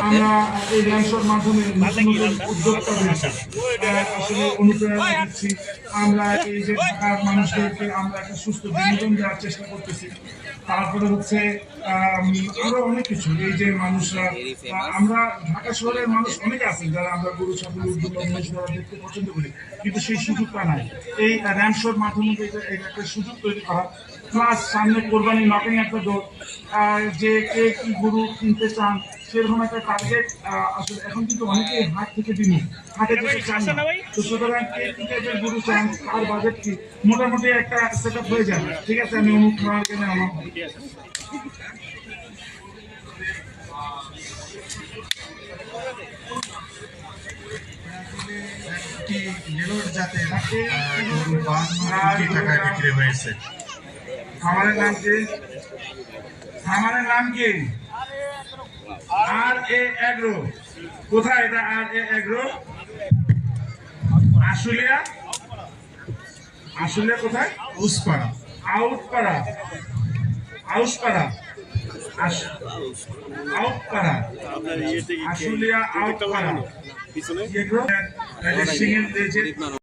আমরা এই র্যামশোর মাধ্যমে উদ্যোক্তা হয়েছি, আসলে অনুপ্রেরণা দিচ্ছি। আমরা এই যে ঢাকার মানুষদেরকে আমরা একটা সুস্থ বিনোদন দেওয়ার চেষ্টা করতেছি। তারপরে হচ্ছে আরো অনেক কিছু, এই যে মানুষরা, আমরা ঢাকা শহরের মানুষ অনেকে আছেন যারা আমরা গরু ছাগল মহিষ দ্বারা দেখতে পছন্দ করি, কিন্তু সেই সুযোগটা নাই। এই র্যামশোর মাধ্যমে এটা একটা সুযোগ তৈরি করা, প্লাস সামনে কোরবানি নকিং একটা ডোর, যে কে কি গরু কিনতে চান সেরকম একটা টার্গেট। আসলে এখন কিন্তু অনেকেই হাট থেকে বিমুখ, হাটে যেতে চান না। তো সুতরাং কে কি টাইপের গরু চান, তার বাজেট কি, মোটামুটি একটা সেট আপ হয়ে যাবে। ঠিক আছে, আমি অমুক খাওয়ার আমার খামারের নাম কি? খামারের নাম কি? R A Agro. কোথায় এটা? R A Agro Ashulia. Ashulia কোথায়? উসপাড়া। আউটপাড়া। আউসপাড়া। আউটপাড়া। আশুলিয়া আউটপাড়া। Agro single